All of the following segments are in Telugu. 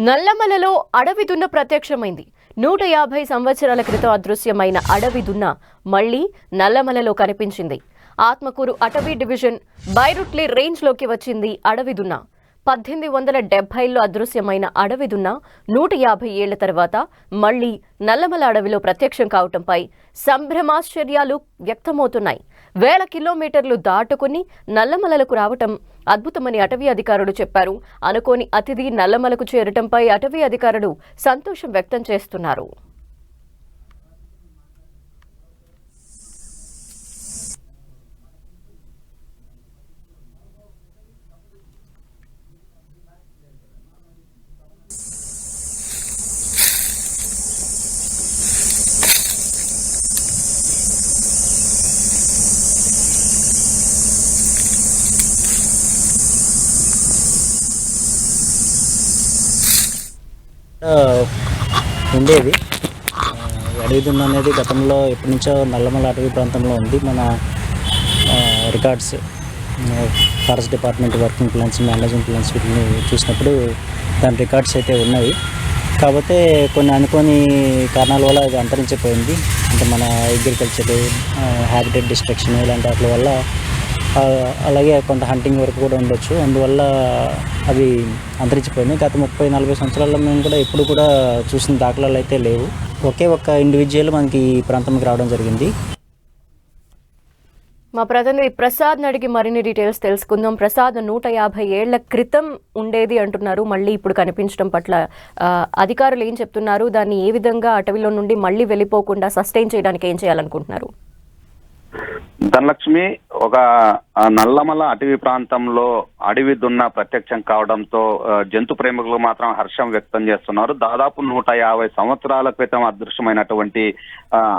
నల్లమలలో అడవి దున్న ప్రత్యక్షమైంది. 150 సంవత్సరాల క్రితం అదృశ్యమైన అడవి దున్న మళ్లీ నల్లమలలో కనిపించింది. ఆత్మకూరు అటవీ డివిజన్ బైరుట్లీ రేంజ్లోకి వచ్చింది అడవి దున్న. 1870లో అదృశ్యమైన అడవి దున్న 150 ఏళ్ల తర్వాత మళ్లీ నల్లమల అడవిలో ప్రత్యక్షం కావటంపై సంభ్రమాశ్చర్యాలు వ్యక్తమవుతున్నాయి. వేల కిలోమీటర్లు దాటుకుని నల్లమలకు రావటం అద్భుతమని అటవీ అధికారులు చెప్పారు. అనుకోని అతిథి నల్లమలకు చేరటంపై అటవీ అధికారులు సంతోషం వ్యక్తం చేస్తున్నారు. ఉండేది అడవి దున్న అనేది గతంలో ఎప్పటి నుంచో నల్లమల అటవీ ప్రాంతంలో ఉంది. మన records forest department working plans, management plans వీటిని చూసినప్పుడు దాని రికార్డ్స్ అయితే ఉన్నాయి. కాకపోతే కొన్ని అనుకోని కారణాల వల్ల అది అంతరించిపోయింది. అంటే మన అగ్రికల్చర్, హ్యాబిటేట్ డిస్ట్రక్షన్ ఇలాంటి వాటి వల్ల, అలాగే కొంత హంటింగ్ వరకు కూడా ఉండొచ్చు. అందువల్ల అవి అంతరించిపోయింది. గత 30-40 సంవత్సరాల్లో మేము కూడా ఎప్పుడు కూడా చూసిన దాఖలాలు అయితే లేవు. ఒకే ఒక్క ఇండివిజువల్ మనకి ఈ ప్రాంతంకి రావడం జరిగింది. మా ప్రతినిధి ప్రసాద్ అడిగి మరిన్ని డీటెయిల్స్ తెలుసుకుందాం. ప్రసాద్, 150 ఏళ్ల క్రితం ఉండేది అంటున్నారు, మళ్ళీ ఇప్పుడు కనిపించడం పట్ల అధికారులు ఏం చెప్తున్నారు? దాన్ని ఏ విధంగా అటవీలో నుండి మళ్ళీ వెళ్ళిపోకుండా సస్టైన్ చేయడానికి ఏం చేయాలనుకుంటున్నారు? ధనలక్ష్మి, ఒక నల్లమల అటవీ ప్రాంతంలో అడవి దున్న ప్రత్యక్షం కావడంతో జంతు ప్రేమికులు మాత్రం హర్షం వ్యక్తం చేస్తున్నారు. దాదాపు 150 సంవత్సరాల క్రితం అదృశ్యమైనటువంటి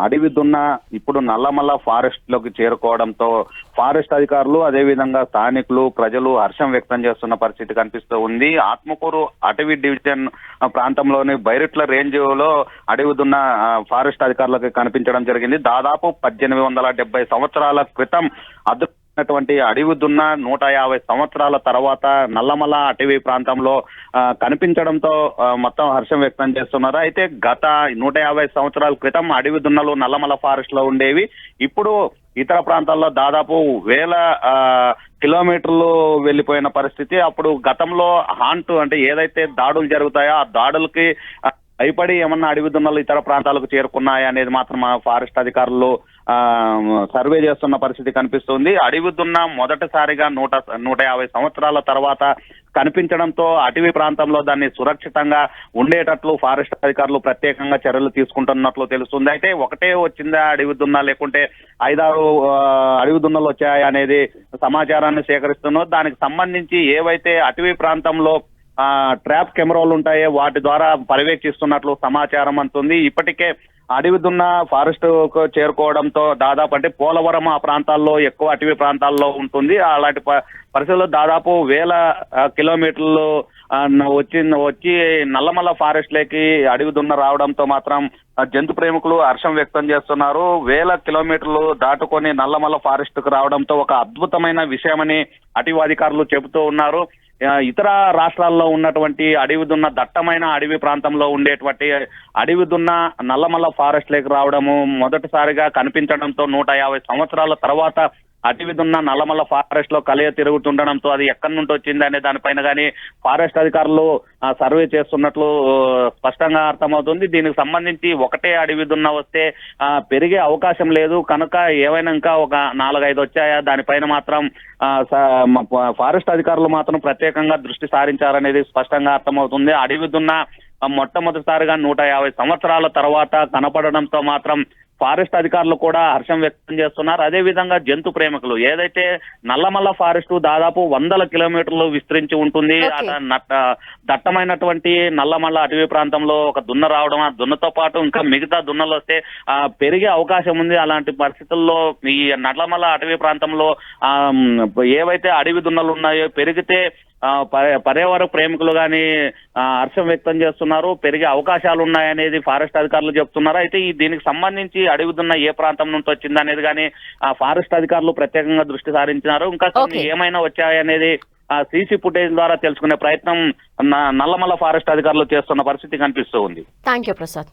అడవి దున్న ఇప్పుడు నల్లమల ఫారెస్ట్ లోకి చేరుకోవడంతో ఫారెస్ట్ అధికారులు, అదేవిధంగా స్థానికులు, ప్రజలు హర్షం వ్యక్తం చేస్తున్న పరిస్థితి కనిపిస్తూ ఉంది. ఆత్మకూరు అటవీ డివిజన్ ప్రాంతంలోని బైరుట్ల రేంజ్ లో అడవి దున్న ఫారెస్ట్ అధికారులకు కనిపించడం జరిగింది. దాదాపు 1870 సంవత్సరాల క్రితం అదృశ్యమైనటువంటి అడవి దున్న 150 సంవత్సరాల తర్వాత నల్లమల అటవీ ప్రాంతంలో కనిపించడంతో మొత్తం హర్షం వ్యక్తం చేస్తున్నారు. అయితే గత 150 సంవత్సరాల క్రితం అడవి దున్నలు నల్లమల ఫారెస్ట్ లో ఉండేవి. ఇప్పుడు ఇతర ప్రాంతాల్లో దాదాపు వేల కిలోమీటర్లు వెళ్లిపోయిన పరిస్థితి. అప్పుడు గతంలో హాంట్ అంటే ఏదైతే దాడులు జరుగుతాయో ఆ దాడులకి భయపడి ఏమన్నా అడవి దున్నలు ఇతర ప్రాంతాలకు చేరుకున్నాయా అనేది మాత్రం ఫారెస్ట్ అధికారులు సర్వే చేస్తున్న పరిస్థితి కనిపిస్తుంది. అడవి దున్న మొదటిసారిగా 150 సంవత్సరాల తర్వాత కనిపించడంతో అటవీ ప్రాంతంలో దాన్ని సురక్షితంగా ఉండేటట్లు ఫారెస్ట్ అధికారులు ప్రత్యేకంగా చర్యలు తీసుకుంటున్నట్లు తెలుస్తుంది. అయితే ఒకటే వచ్చిందా అడవి దున్న, లేకుంటే 5-6 అడవి దున్నలు వచ్చాయా అనేది సమాచారాన్ని సేకరిస్తున్నారు. దానికి సంబంధించి ఏవైతే అటవీ ప్రాంతంలో ట్రాప్ కెమెరాలు ఉంటాయో వాటి ద్వారా పర్యవేక్షిస్తున్నట్లు సమాచారం అందుతుంది. ఇప్పటికే అడవి దున్న ఫారెస్ట్ కు చేరుకోవడంతో దాదాపు అంటే పోలవరం ఆ ప్రాంతాల్లో ఎక్కువ అటవీ ప్రాంతాల్లో ఉంటుంది. అలాంటి పరిస్థితుల్లో దాదాపు వేల కిలోమీటర్లు వచ్చి నల్లమల ఫారెస్ట్ లేకి అడవి దున్న రావడంతో మాత్రం జంతు ప్రేమికులు హర్షం వ్యక్తం చేస్తున్నారు. వేల కిలోమీటర్లు దాటుకొని నల్లమల ఫారెస్ట్ కు రావడంతో ఒక అద్భుతమైన విషయమని అటవీ అధికారులు చెబుతూ ఉన్నారు. ఇతర రాష్ట్రాల్లో ఉన్నటువంటి అడవి దున్న, దట్టమైన అడవి ప్రాంతంలో ఉండేటువంటి అడవి దున్న నల్లమల ఫారెస్ట్ లేకి రావడము మొదటిసారిగా కనిపించడంతో 150 సంవత్సరాల తర్వాత అటవి దున్న నల్లమల ఫారెస్ట్ లో కలియ తిరుగుతుండడంతో అది ఎక్కడి నుండి వచ్చింది అనే దానిపైన కానీ ఫారెస్ట్ అధికారులు సర్వే చేస్తున్నట్లు స్పష్టంగా అర్థమవుతుంది. దీనికి సంబంధించి ఒకటే అడవి దున్న వస్తే పెరిగే అవకాశం లేదు కనుక ఏవైనా ఇంకా ఒక 4-5 వచ్చాయా దానిపైన మాత్రం ఫారెస్ట్ అధికారులు మాత్రం ప్రత్యేకంగా దృష్టి సారించారనేది స్పష్టంగా అర్థమవుతుంది. అడవి దున్న మొట్టమొదటిసారిగా 150 సంవత్సరాల తర్వాత కనపడడంతో మాత్రం ఫారెస్ట్ అధికారులు కూడా హర్షం వ్యక్తం చేస్తున్నారు. అదే విధంగా జంతు ప్రేమికులు, ఏదైతే నల్లమల్ల ఫారెస్ట్ దాదాపు 100 కిలోమీటర్లు విస్తరించి ఉంటుంది. దట్టమైనటువంటి నల్లమల్ల అటవీ ప్రాంతంలో ఒక దున్న రావడం, ఆ దున్నతో పాటు ఇంకా మిగతా దున్నలు వస్తే పెరిగే అవకాశం ఉంది. అలాంటి పరిస్థితుల్లో ఈ నల్లమల్ల అటవీ ప్రాంతంలో ఏవైతే అడవి దున్నలు ఉన్నాయో పెరిగితే పర్యావరణ ప్రేమికులు కానీ హర్షం వ్యక్తం చేస్తున్నారు. పెరిగే అవకాశాలు ఉన్నాయనేది ఫారెస్ట్ అధికారులు చెప్తున్నారు. అయితే దీనికి సంబంధించి అడవి దున్న ఏ ప్రాంతం నుంచి వచ్చింది అనేది కానీ ఫారెస్ట్ అధికారులు ప్రత్యేకంగా దృష్టి సారించినారు. ఇంకా ఏమైనా వచ్చాయనేది ఆ సీసీ ఫుటేజ్ ద్వారా తెలుసుకునే ప్రయత్నం నల్లమల్ల ఫారెస్ట్ అధికారులు చేస్తున్న పరిస్థితి కనిపిస్తూ ఉంది. Thank you Prasad.